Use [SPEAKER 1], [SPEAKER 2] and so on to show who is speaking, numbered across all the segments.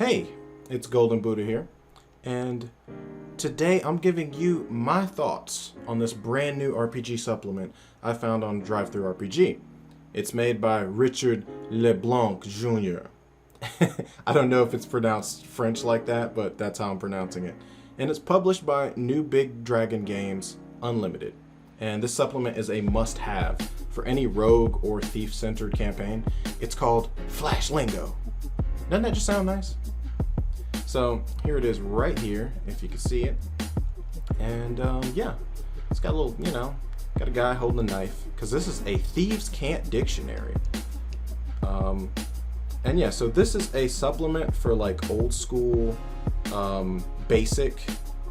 [SPEAKER 1] Hey, it's Golden Buddha here, and today I'm giving you my thoughts on this brand new RPG supplement I found on DrivethruRPG. It's made by Richard LeBlanc Jr. I don't know if it's pronounced French like that, but that's how I'm pronouncing it. And it's published by New Big Dragon Games Unlimited. And this supplement is a must-have for any rogue or thief-centered campaign. It's called Flash Lingo. Doesn't that just sound nice? So here it is right here, if you can see it. And yeah, it's got a little, got a guy holding a knife, because this is a Thieves' Cant dictionary. And yeah, so this is a supplement for like old school basic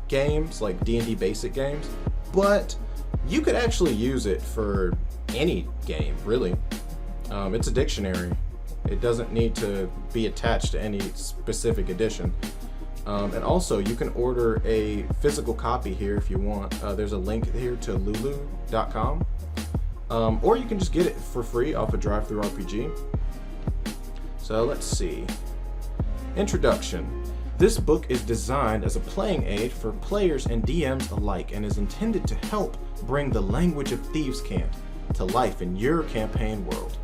[SPEAKER 1] games, like D&D basic games, but you could actually use it for any game, really. It's a dictionary. It doesn't need to be attached to any specific edition. And also, you can order a physical copy here if you want. There's a link here to lulu.com. Or you can just get it for free off of DrivethruRPG. So let's see. Introduction. This book is designed as a playing aid for players and DMs alike and is intended to help bring the language of Thieves' Cant to life in your campaign world.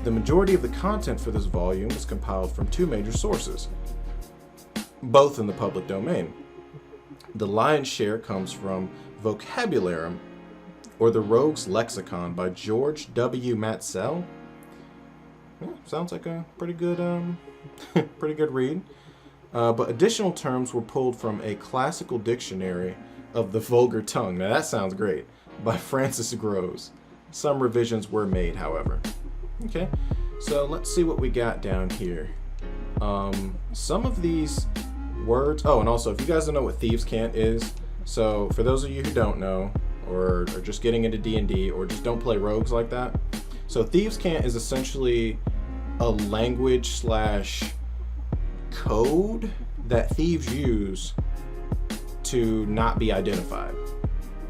[SPEAKER 1] The majority of the content for this volume is compiled from two major sources, both in the public domain. The lion's share comes from Vocabularium, or the Rogue's Lexicon by George W. Matsell. Yeah, sounds like a pretty good read. But additional terms were pulled from a classical dictionary of the vulgar tongue. Now that sounds great. By Francis Groves. Some revisions were made, however. Okay, so let's see what we got down here. Some of these words. Oh, and also, if you guys don't know what Thieves' Cant is, so for those of you who don't know, or are just getting into D&D, or just don't play rogues like that, so Thieves' Cant is essentially a language / code that thieves use to not be identified,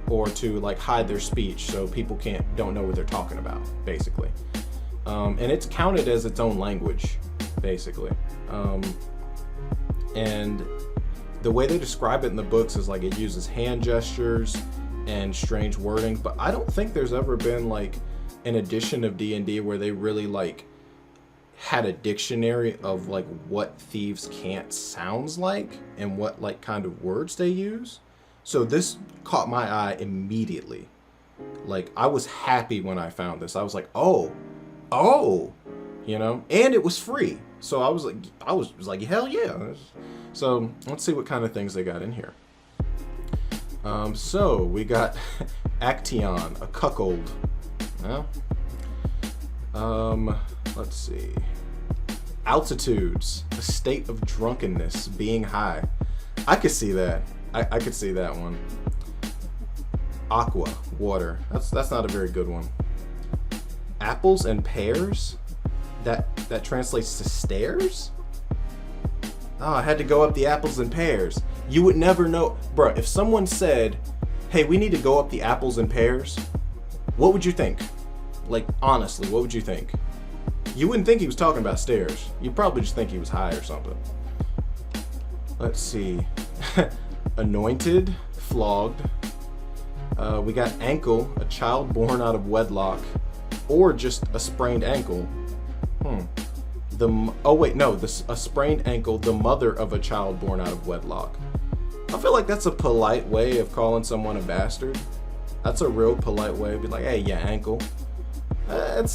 [SPEAKER 1] or to like hide their speech so people don't know what they're talking about, basically. And it's counted as its own language, basically. And the way they describe it in the books is like it uses hand gestures and strange wording, but I don't think there's ever been like an edition of D&D where they really like had a dictionary of like what Thieves' Cant sounds like and what like kind of words they use. So this caught my eye immediately. Like I was happy when I found this. I was like, oh, and it was free. So I was like, hell yeah. So let's see what kind of things they got in here. So we got Action, a cuckold. Let's see. Altitudes, a state of drunkenness, being high. I could see that. I could see that one. Aqua, water. That's not a very good one. Apples and pears. That translates to stairs. Oh, I had to go up the apples and pears. You would never know, bro. If someone said, "Hey, we need to go up the apples and pears," what would you think? Like honestly, what would you think? You wouldn't think he was talking about stairs. You'd probably just think he was high or something. Let's see. Anointed, flogged. We got ankle, a child born out of wedlock, or just a sprained ankle. A sprained ankle, the mother of a child born out of wedlock. I feel like that's a polite way of calling someone a bastard. That's a real polite way to be like, hey, yeah, ankle. I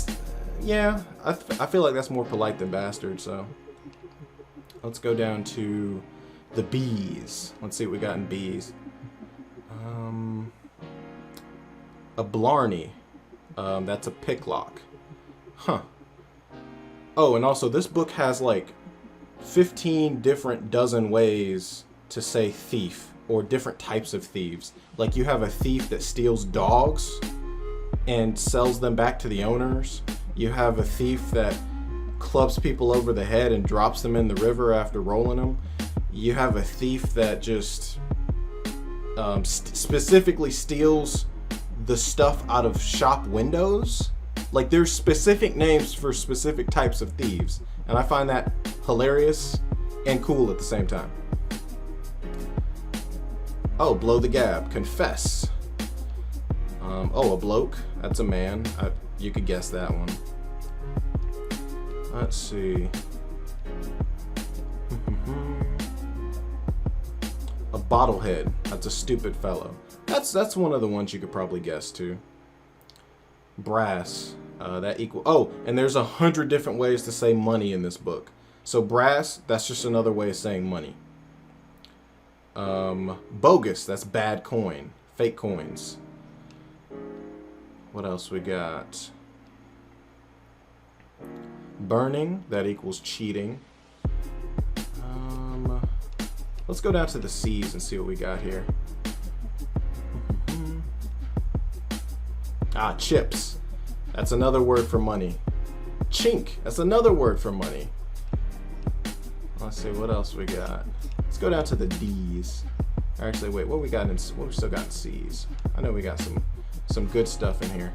[SPEAKER 1] feel like that's more polite than bastard, so. Let's go down to the bees. Let's see what we got in bees. A blarney. That's a picklock. Huh. Oh, and also this book has like 15 different dozen ways to say thief, or different types of thieves. Like you have a thief that steals dogs and sells them back to the owners. You have a thief that clubs people over the head and drops them in the river after rolling them. You have a thief that just specifically steals the stuff out of shop windows. Like there's specific names for specific types of thieves, and I find that hilarious. and cool at the same time. Oh, blow the gab. Confess. Oh, a bloke. That's a man. You could guess that one. Let's see. A bottlehead. That's a stupid fellow. That's one of the ones you could probably guess too. Brass. That equal. Oh, and there's 100 different ways to say money in this book. So brass, that's just another way of saying money. Bogus. That's bad coin. Fake coins. What else we got? Burning. That equals cheating. Let's go down to the C's and see what we got here. Ah, chips. That's another word for money. Chink. That's another word for money. Let's see what else we got. Let's go down to the D's. Actually, wait. What we got in? What we still got in C's? I know we got some good stuff in here.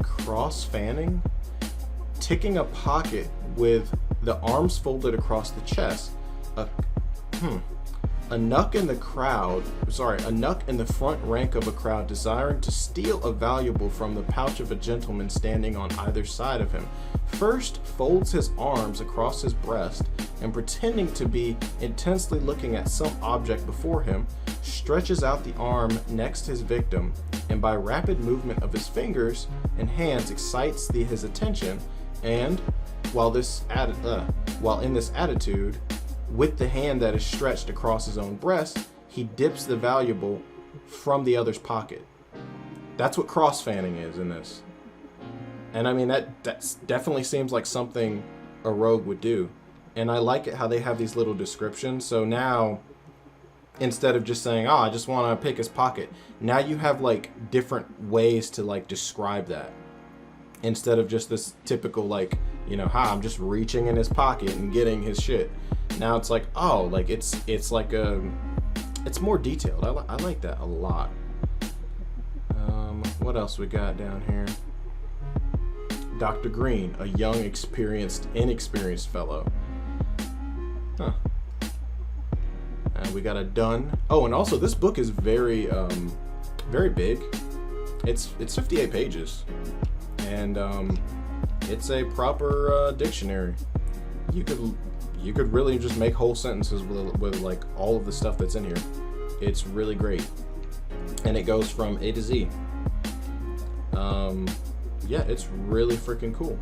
[SPEAKER 1] Cross fanning. Ticking a pocket with the arms folded across the chest. A knuck in the crowd, sorry, a knuck in the front rank of a crowd desiring to steal a valuable from the pouch of a gentleman standing on either side of him, first folds his arms across his breast and pretending to be intensely looking at some object before him, stretches out the arm next his victim and by rapid movement of his fingers and hands excites his attention, and while in this attitude, with the hand that is stretched across his own breast, he dips the valuable from the other's pocket. That's what cross fanning is in this. And I mean, that definitely seems like something a rogue would do. And I like it how they have these little descriptions. So now, instead of just saying, oh, I just want to pick his pocket, now you have like different ways to like describe that. Instead of just this typical like, you know, I'm just reaching in his pocket and getting his shit. Now it's like, oh, like it's like it's more detailed. I like that a lot. What else we got down here? Dr. Green, a young, inexperienced fellow. Huh. And we got a done. Oh, and also this book is very big. It's 58 pages, and it's a proper dictionary. You could really just make whole sentences with like all of the stuff that's in here. It's really great, and it goes from A to Z. Yeah, it's really freaking cool.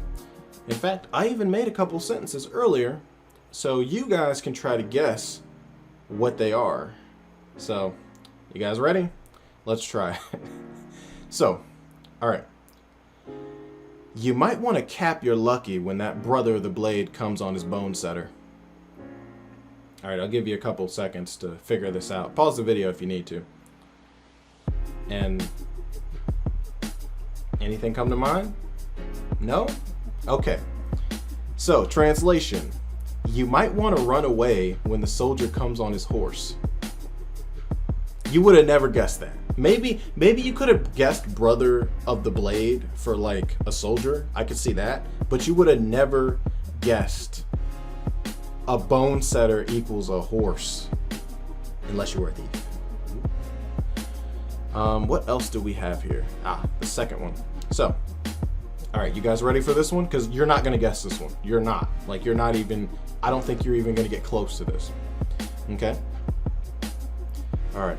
[SPEAKER 1] In fact, I even made a couple sentences earlier, so you guys can try to guess what they are. So, you guys ready? Let's try. So, all right. You might want to cap your lucky when that brother of the blade comes on his bone setter. All right, I'll give you a couple seconds to figure this out. Pause the video if you need to. And anything come to mind? No? Okay. So, translation. You might want to run away when the soldier comes on his horse. You would have never guessed that. Maybe you could have guessed brother of the blade for like a soldier. I could see that. But you would have never guessed a bone setter equals a horse. Unless you were a thief. What else do we have here? The second one. So, all right, you guys ready for this one? Because you're not going to guess this one. You're not. Like, you're not even, I don't think you're even going to get close to this. Okay? All right.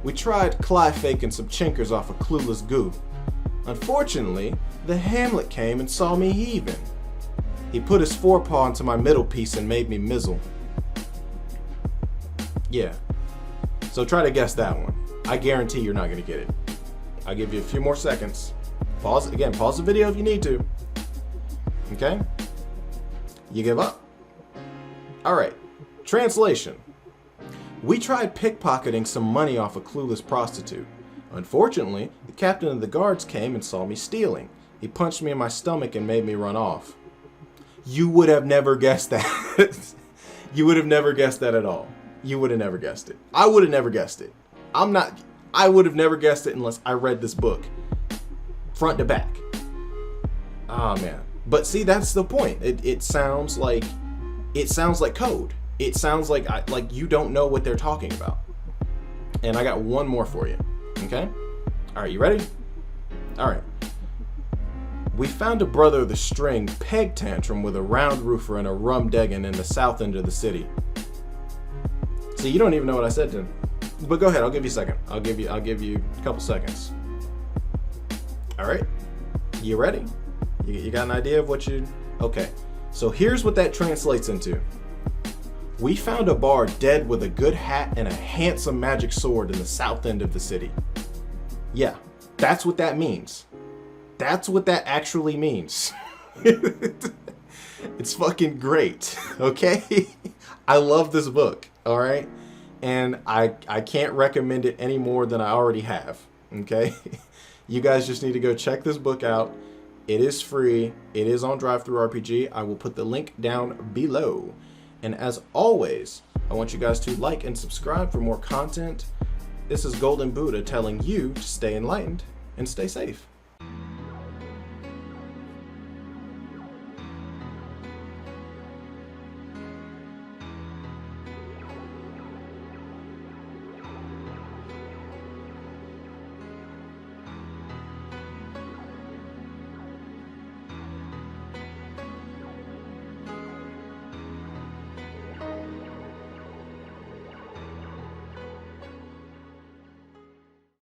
[SPEAKER 1] We tried faking some chinkers off a clueless goo. Unfortunately, the Hamlet came and saw me heaving. He put his forepaw into my middle piece and made me mizzle. Yeah. So try to guess that one. I guarantee you're not going to get it. I'll give you a few more seconds. Pause the video if you need to. Okay? You give up? Alright. Translation. We tried pickpocketing some money off a clueless prostitute. Unfortunately, the captain of the guards came and saw me stealing. He punched me in my stomach and made me run off. You would have never guessed that. You would have never guessed that at all. You would have never guessed it. I would have never guessed it. I would have never guessed it unless I read this book front to back. Oh man. But see, that's the point. It sounds like code. It sounds like you don't know what they're talking about. And I got one more for you. Okay? All right, you ready? All right. We found a brother of the string peg tantrum with a round roofer and a rum deggin in the south end of the city. See, you don't even know what I said to him. But go ahead, I'll give you a second. I'll give you a couple seconds. All right. You ready? You got an idea of what you... Okay. So here's what that translates into. We found a bar dead with a good hat and a handsome magic sword in the south end of the city. Yeah, that's what that means. That's what that actually means. It's fucking great, okay? I love this book, all right? And I can't recommend it any more than I already have, okay? You guys just need to go check this book out. It is free. It is on DrivethruRPG. I will put the link down below. And as always, I want you guys to like and subscribe for more content. This is Golden Buddha telling you to stay enlightened and stay safe.